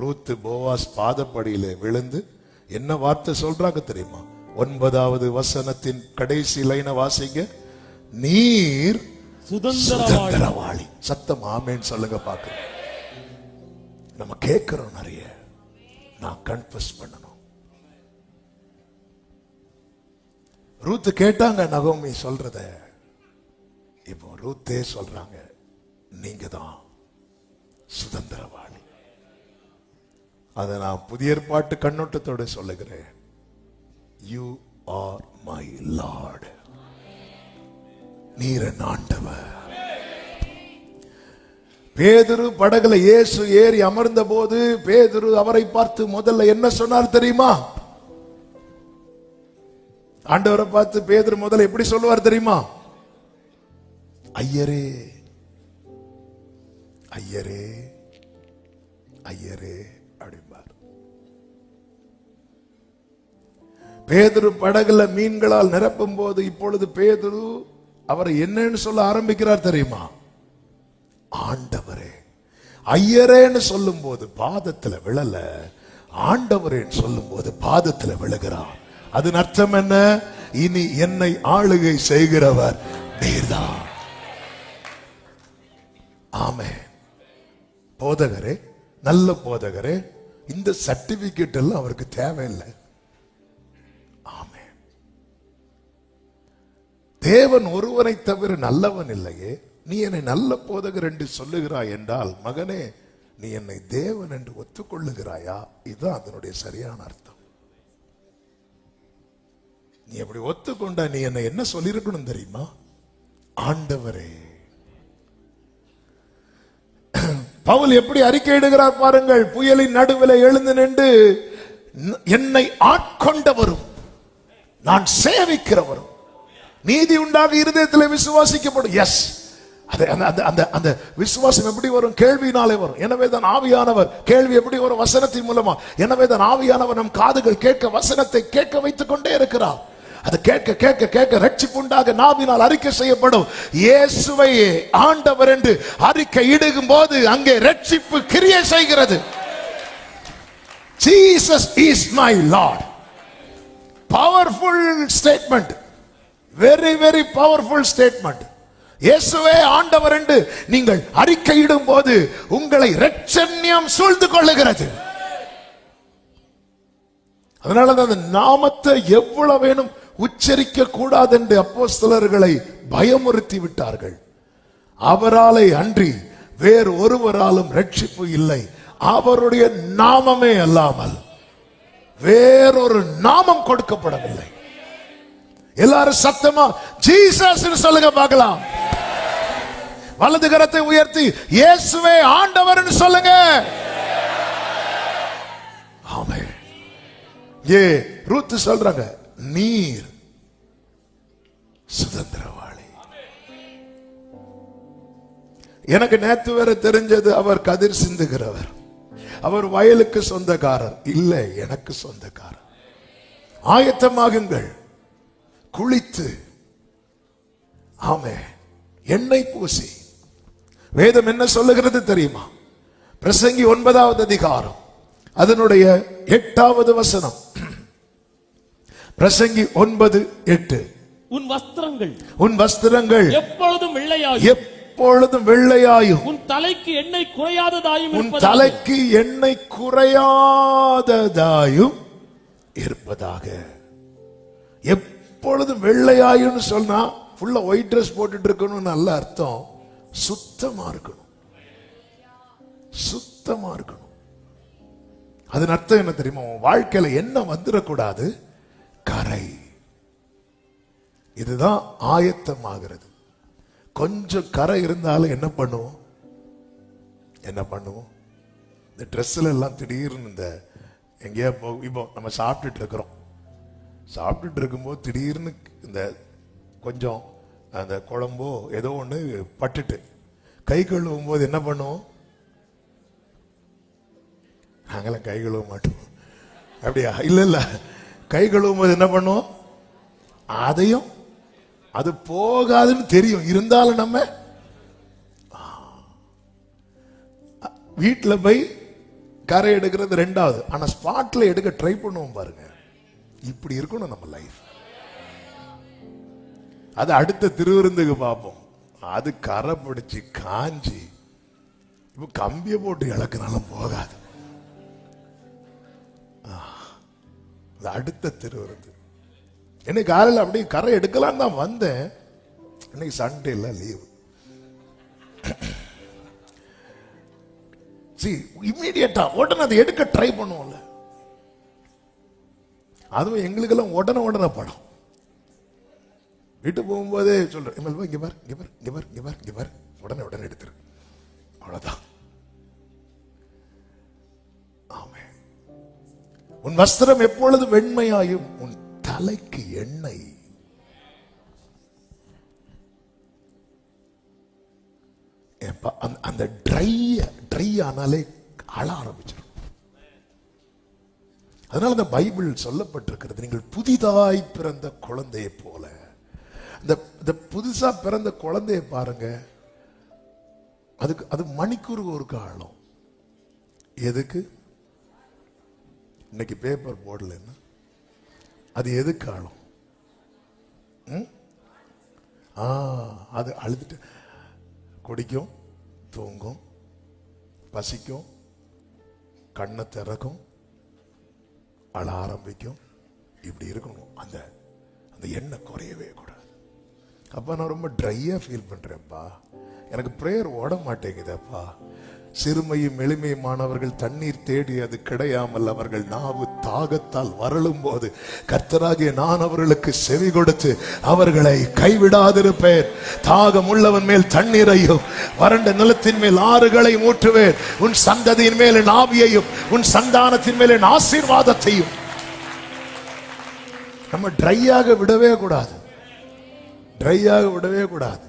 Ruth Boaz பாதப்படியிலே விழுந்து என்ன வார்த்தை சொல்றாங்க தெரியுமா? 9வது வசனத்தின் கடைசி லைனை வாசிங்க. நீர் சுதந்திரவாளி. சத்தம் ஆமேன்னு சொல்லுங்க பாக்குறோம். நம்ம கேட்கிறோம் நிறைய. நான் கன்ஃபஸ் பண்ணணும். ரூத் கேட்டாங்க நகோமி சொல்றத. இப்போ ரூத்தே சொல்றாங்க, நீங்க தான் சுதந்திரவாளி. அதை நான் புதிய ஏற்பாட்டு கண்ணோட்டத்தோட சொல்லுகிறேன். You are my Lord. நீர் என் ஆண்டவர். பேதுரு படகுல இயேசு ஏறி அமர்ந்த போது பேதுரு அவரை பார்த்து முதல்ல என்ன சொன்னார் தெரியுமா? ஆண்டவரை பார்த்து பேதுரு முதல்ல எப்படி சொல்லுவார் தெரியுமா? ஐயரே ஐயரே ஐயரே அப்படிம்பார். பேதுரு படகுல மீன்களால் நிரப்பும் போது இப்பொழுது பேதுரு அவரை என்னன்னு சொல்ல ஆரம்பிக்கிறார் தெரியுமா? ஆண்டவரே. ஐயரேன்னு சொல்லும் போது பாதத்துல விழல, ஆண்டவரேன்னு சொல்லும் போது பாதத்துல விழுகிறார். அதன் அர்த்தம் என்ன? இனி என்னை ஆளுகை செய்கிறவர் நீர்தான். ஆமென். போதகரே, நல்ல போதகரே, இந்த சர்டிபிகேட் எல்லாம் அவருக்கு தேவையில்லை. ஆமென். தேவன் ஒருவனை தவிர நல்லவன் இல்லையே. நீ என்னை நல்ல போதகர் என்று சொல்லுகிறாய் என்றால், மகனே, நீ என்னை தேவன் என்று ஒத்துக்கொள்ளுகிறாயா? இதுதான் அதனுடைய சரியான அர்த்தம். நீ அப்படி ஒத்துக்கொண்டா நீ என்னை என்ன சொல்லிருக்கணும் தெரியுமா? ஆண்டவரே. பவுல் எப்படி அறிக்கையிடுகிறார் பாருங்கள். புயலின் நடுவில் எழுந்து நின்று என்னை ஆட்கொண்டவரும் நான் சேவிக்கிறவரும் நீதி உண்டாக இருதயத்தில் விசுவாசிக்கப்படும். எஸ், அந்த விசுவாசம் எப்படி வரும்? கேள்வியினாலே வரும். எனவே தான் ஆவியானவர், கேள்வி எப்படி வரும்? வசனத்தின் மூலமா. எனவே தான் ஆவியானவர் நம் காதுகள் கேட்க வசனத்தை கேட்க வைத்துக் கொண்டே இருக்கிறார். அது கேட்க கேட்க கேட்க ரட்சிப்பு உண்டாக நாவினால் அறிக்கை செய்யப்படும். இயேசுவை ஆண்டவர் என்று அறிக்கை இடுகும் போது அங்கே ரட்சிப்பு கிரியை செய்கிறது. Jesus is my Lord. Powerful statement. Very very powerful statement. இயேசுவே ஆண்டவர் என்று நீங்கள் அறிக்கையிடும் போது உங்களை இரட்சண்யம் சூழ்ந்து கொள்ளுகிறது. அதனால அந்த நாமத்தை எவ்வளவு வேணும் உச்சரிக்க கூடாது என்று அப்போஸ்தலர்களை பயமுறுத்தி விட்டார்கள். அவராலே அன்றி வேறு ஒருவராலும் ரட்சிப்பு இல்லை. அவருடைய நாமமே அல்லாமல் வேறொரு நாமம் கொடுக்கப்படவில்லை. எல்லாரும் சத்தமா ஜீசஸ் சொல்லுங்க பார்க்கலாம். வலது கரத்தை உயர்த்தி இயேசுவே ஆண்டவர் சொல்லுங்க. ஆமென். ஏ ரூத் சொல்றாங்க, நீர் சுதந்திரவாளி. எனக்கு நேத்து வேற தெரிஞ்சது அவர் கதிர் சிந்துகிறவர், அவர் வயலுக்கு சொந்தக்காரர் இல்லை, எனக்கு சொந்தக்காரர். ஆயத்தமாகுங்கள், குளித்து ஆமே எண்ணெய் பூசி. வேதம் என்ன சொல்லுகிறது தெரியுமா? பிரசங்கி 9வது அதிகாரம் அதனுடைய 8வது வசனம். பிரசங்கி 9:8. உன் வஸ்திரங்கள் எப்பொழுதும் வெள்ளையாயும் உன் தலைக்கு எண்ணெய் குறையாததாயும் இருப்பதாக. எப்பொழுதும் வெள்ளையாயும் சொன்னா ஃபுல்லா ஒயிட் ட்ரெஸ் போட்டுட்டு இருக்கணும் நல்ல அர்த்தம். சுத்தமா இருக்கணும், சுத்தமா இருக்கணும். அதன் அர்த்தம் என்ன தெரியுமா? வாழ்க்கையில என்ன வந்துடக்கூடாது? கரை. இதுதான் ஆயத்தமாகிறது. கொஞ்சம் கரை இருந்தாலும் என்ன பண்ணுவோம்? இந்த ட்ரெஸ்ல எல்லாம் திடீர்னு இந்த எங்கேயா இப்போ நம்ம சாப்பிட்டுட்டு இருக்கிறோம். சாப்பிட்டுட்டு இருக்கும்போது திடீர்னு இந்த கொஞ்சம் அந்த குழம்போ ஏதோ ஒன்று பட்டுட்டு கை கழுவும் போது என்ன பண்ணுவோம்? நாங்களாம் கை கழுவ மாட்டோம். அப்படியா? இல்ல, கை கழுவும் போது என்ன பண்ணுவோம்? அதையும் அது போகாதுன்னு தெரியும், இருந்தாலும் நம்ம வீட்டில் போய் கரை எடுக்கிறது ரெண்டாவது. ஆனா ஸ்பாட்ல எடுக்க ட்ரை பண்ணுவோம் பாருங்க. இப்படி இருக்கணும் நம்ம லைஃப். அது அடுத்த திருவிருந்துக்கு பார்ப்போம். அது கரை பிடிச்சு காஞ்சி இப்ப கம்பிய போட்டு இழக்கினாலும் போகாது. அது அடுத்த திருவிருந்து. இன்னைக்கு காலையில் அப்படியே கரை எடுக்கலாம் தான் வந்தேன். இன்னைக்கு சண்டே இல்ல, லீவு. இம்மீடியட்டா உடனே அதை எடுக்க ட்ரை பண்ணுவோம்ல. அதுவும் எங்களுக்கெல்லாம் உடனே படம். வீட்டு போகும்போதே சொல்றேன், இங்க பாரு இங்க பாரு இங்க பாரு இங்க பாரு இங்க பாரு, உடனே எடுத்துரு, அவ்வளவுதான். ஆமே. உன் வஸ்திரம் எப்பொழுது வெண்மையாயும் உன் தலைக்கு எண்ணெய். அந்த ட்ரை ஆனாலே அழ ஆரம்பிச்சிடும். அதனால அந்த பைபிள் சொல்லப்பட்டிருக்கிறது, நீங்கள் புதிதாய் பிறந்த குழந்தையை போல. இந்த புதுசா பிறந்த குழந்தைய பாருங்க, அதுக்கு அது மணிக்கூறு ஒரு காலம். எதுக்கு இன்னைக்கு பேப்பர் போடலன்னா அது எதுக்கு ஆளும்? அது அழுதுட்டு குடிக்கும், தூங்கும், பசிக்கும், கண்ணை திறக்கும், அழ ஆரம்பிக்கும். இப்படி இருக்கணும். அந்த அந்த எண்ணெய் குறையவே கூடாது. அப்பா நான் ரொம்ப ட்ரையா ஃபீல் பண்றேன்ப்பா, எனக்கு பிரேயர் ஓட மாட்டேங்குதப்பா. சிறுமையும் எளிமையுமானவர்கள் தண்ணீர் தேடி அது கிடையாமல் அவர்கள் நாவு தாகத்தால் வரலும் போது கர்த்தராகிய நான் அவர்களுக்கு செவி கொடுத்து அவர்களை கைவிடாதிருப்பேன். தாகம் உள்ளவன் மேல் தண்ணீரையும் வறண்ட நிலத்தின் மேல் ஆறுகளை ஊற்றுவேன். உன் சந்ததியின் மேல் என் ஆவியையும் உன் சந்தானத்தின் மேல் என் ஆசீர்வாதத்தையும். நம்ம ட்ரையாக விடவே கூடாது, ட்ரையாக விடவே கூடாது.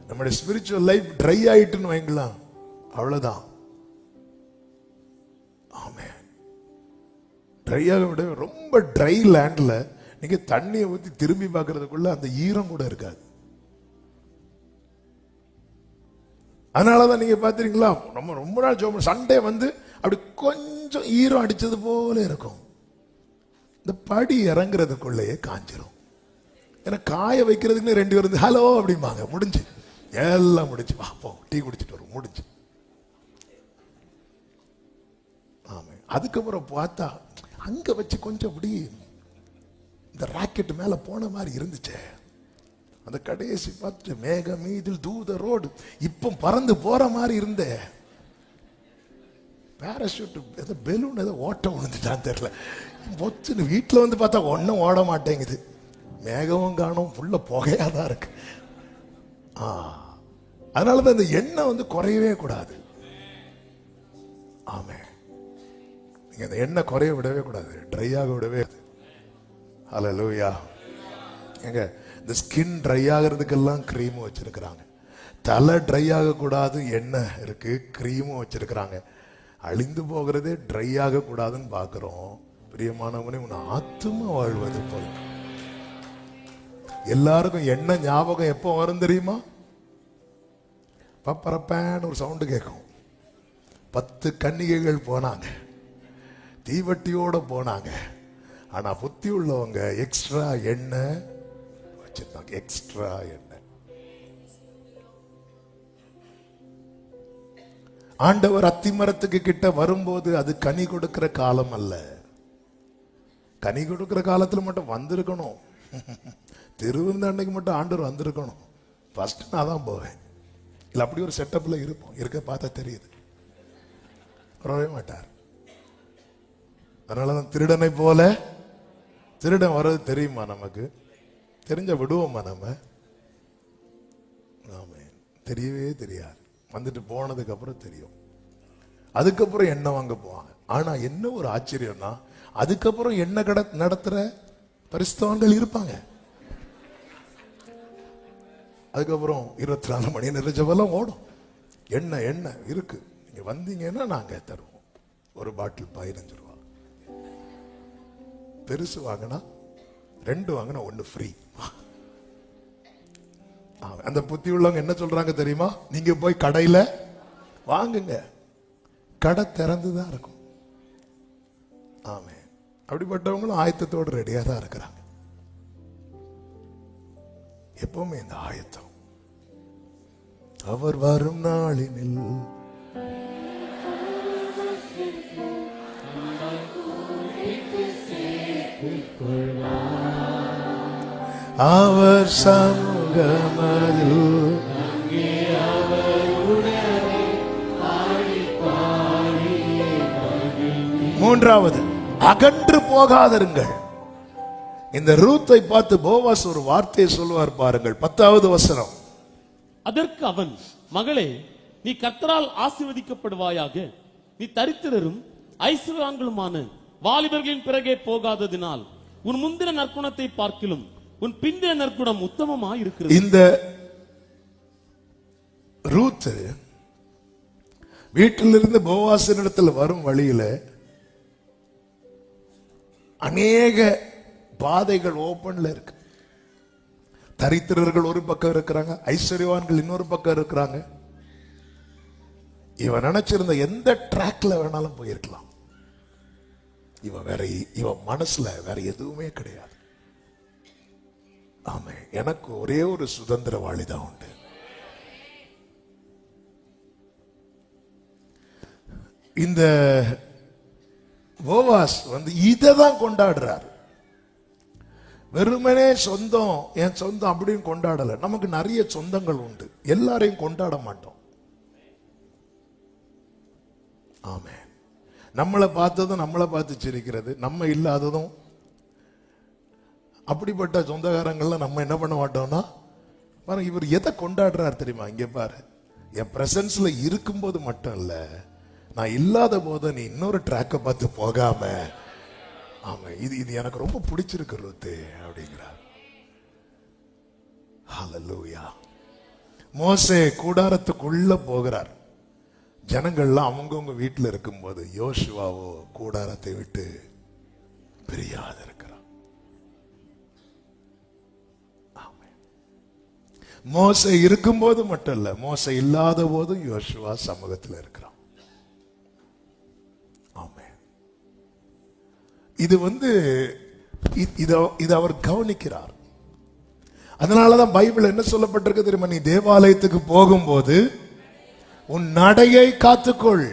நம்முடைய ஸ்பிரிச்சுவல் லைஃப் ட்ரை ஆயிட்டுன்னு வைங்களா, அவ்வளவுதான். ஆமே. ட்ரையாக விட ரொம்ப ட்ரை லேண்ட்ல நீங்க தண்ணியை ஊத்தி திரும்பி பார்க்கறதுக்குள்ள அந்த ஈரம் கூட இருக்காது. அதனாலதான் நீங்க பாத்தீங்களா, நம்ம ரொம்ப நாள் ஜோம் சண்டே வந்து அப்படி கொஞ்சம் ஈரம் அடிச்சது போல இருக்கும். இந்த படி இறங்குறதுக்குள்ளேயே காஞ்சிரும். ஏன்னா காய வைக்கிறதுக்கு 2 பேர் இருந்து ஹலோ அப்படிம்பாங்க, முடிஞ்சு எல்லாம் முடிஞ்சு, பார்ப்போம் டீ குடிச்சிட்டு வரும், முடிஞ்சு. ஆமே. அதுக்கப்புறம் பார்த்தா அங்க வச்சு கொஞ்சம் அப்படி இந்த ராக்கெட் மேல போன மாதிரி இருந்துச்சு. அந்த கடைசி பார்த்து மேக மீதில் தூத ரோடு இப்ப பறந்து போற மாதிரி இருந்தே. பேராசூட் ஏதோ பெலூன் ஏதோ ஓட்டம் விழுந்துட்டான்னு தெரியல. பொத்துன்னு வீட்டுல வந்து பார்த்தா ஒன்னும் ஓட மாட்டேங்குது. மேகமும் காணும், புள்ள புகையாதான் இருக்கு. அதனாலதான் இந்த எண்ணெய் வந்து குறையவே கூடாது. ஆமே. நீங்க அந்த எண்ணெய் குறைய விடவே கூடாது, ட்ரையாக விடவே. ஹல்லேலூயா. எங்க இந்த ஸ்கின் ட்ரை ஆகிறதுக்கெல்லாம் கிரீம் வச்சிருக்கிறாங்க. தலை ட்ரை ஆக கூடாது, எண்ணெய் இருக்கு, கிரீமும் வச்சிருக்கிறாங்க. அழிந்து போகிறதே ட்ரை ஆக கூடாதுன்னு பாக்குறோம். பிரியமானவனே, உன் ஆத்துமா வாழ்வது போல. எல்லாருக்கும் எண்ணெய் ஞாபகம் எப்போ வரும் தெரியுமா? பப்பரப்பான்னு ஒரு சவுண்டு கேட்கும். 10 கன்னிகைகள் போனாங்க, தீவட்டியோட போனாங்க. ஆனா புத்தி உள்ளவங்க எக்ஸ்ட்ரா எண்ணெய் வச்சிருந்தாங்க, எக்ஸ்ட்ரா எண்ணெய். ஆண்டவர் அத்திமரத்துக்கு கிட்ட வரும்போது அது கனி கொடுக்கிற காலம் அல்ல. கனி கொடுக்கிற காலத்துல மட்டும் வந்திருக்கணும். திருவிருந்த அன்னைக்கு மட்டும் ஆண்டவர் வந்திருக்கணும். ஃபர்ஸ்ட் நான் தான் போவேன். இல்ல அப்படி ஒரு செட்டப்ல இருப்போம், இருக்க பார்த்தா தெரியுது. வரவே மாட்டார். அதனாலதான் திருடனை போல திருடன் வர்றது தெரியுமா? நமக்கு தெரிஞ்ச விடுவோமா நம்ம? ஆமே. தெரியவே தெரியாது. வந்துட்டு போனதுக்கு அப்புறம் தெரியும். அதுக்கப்புறம் எண்ணெய் வாங்க போவாங்க. ஆனா என்ன ஒரு ஆச்சரியம்னா, அதுக்கப்புறம் எண்ணெய் நடத்துற பரிசுத்தவான்கள் இருப்பாங்க. அதுக்கப்புறம் 24 மணி நேரம் ஜெபம் ஓடும். எண்ணெய் இருக்கு, நீங்க வந்தீங்கன்னா நாங்க தருவோம். ஒரு பாட்டில் 15 ரூபா. பெருசு வாங்கினா 2 வாங்கினா 1 ஃப்ரீ. அந்த புத்தி உள்ளவங்க என்ன சொல்றாங்க தெரியுமா? நீங்க போய் கடையில வாங்குங்க, கடை திறந்துதான் இருக்கும். ஆமே. அப்படிப்பட்டவங்களும் ஆயத்தத்தோடு ரெடியா தான் இருக்கிறாங்க. எப்பவுமே இந்த ஆயத்தம். அவர் வரும் நாளினில் அவர் சமூகமதில் மூன்றாவது, அகன்று போகாதிருங்கள். இந்த ரூத்தை பார்த்து போவாஸ் ஒரு வார்த்தையை சொல்லுவார் பாருங்கள். 10வது வசனம். அதற்கு அவன், மகளே, நீ கர்த்தரால் ஆசீர்வதிக்கப்படுவாயாக. நீ தரித்திரரும் ஐஸ்வர்யவான்களுமான வாலிபர்களின் பிறகே போகாததினால் உன் முந்தின நற்குணத்தை பார்க்கிலும் உன் பிந்தின நற்குணம் உத்தமமாய் இருக்கிறது. இந்த ரூத் வீட்டிலிருந்து போவாசினிடத்தில் வரும் வழியில அநேக பாதைகள் ஓபன்ல இருக்கு. தரித்திரர்கள் ஒரு பக்கம் இருக்கிறாங்க, ஐஸ்வர்யவான்கள் இன்னொரு பக்கம் இருக்கிறாங்க. இவன் நினைச்சிருந்த எந்த ட்ராக்ல வேணாலும் போயிருக்கலாம். இவன் மனசுல வேற எதுவுமே கிடையாது. ஆமே, எனக்கு ஒரே ஒரு சுதந்திரவாளி தான் உண்டு. இந்த போவாஸ் இதை தான் கொண்டாடுறார். வெறுமனே சொந்தம், என் சொந்தம் அப்படின்னு கொண்டாடல. நமக்கு நிறைய சொந்தங்கள் உண்டு, எல்லாரையும் கொண்டாட மாட்டோம். ஆமே, நம்மளை பார்த்ததும் நம்மளை பார்த்து சிரிக்கிறது, நம்ம இல்லாததும். அப்படிப்பட்ட சொந்தக்காரங்கள்ல நம்ம என்ன பண்ண மாட்டோம்னா, பாருங்க இவர் எதை கொண்டாடுறார் தெரியுமா? இங்க பாரு, என் பிரசன்ஸ்ல இருக்கும்போது மட்டும் இல்ல, நான் இல்லாத போது நீ இன்னொரு ட்ராக்கை பார்த்து போகாம. ஆமா, இது எனக்கு ரொம்ப பிடிச்சிருக்கு ரூத்து அப்படிங்கிறார். ஹல்லேலூயா. மோசே கூடாரத்துக்குள்ள போகிறார். ஜனங்கள்லாம் அவங்கவுங்க வீட்டில் இருக்கும்போது யோசுவாவோ கூடாரத்தை விட்டு பிரியாது இருக்கிறார். மோசே இருக்கும்போது மட்டும் இல்ல, மோசே இல்லாத போதும் யோசுவா சமூகத்தில் இருக்கிறான். ஆமே, இது அவர் கவனிக்கிறார். அதனாலதான் பைபிள் என்ன சொல்லப்பட்டிருக்கு தெரியுமா? நீ தேவாலயத்துக்கு போகும்போது உன் நடையை காத்துக்கொள்.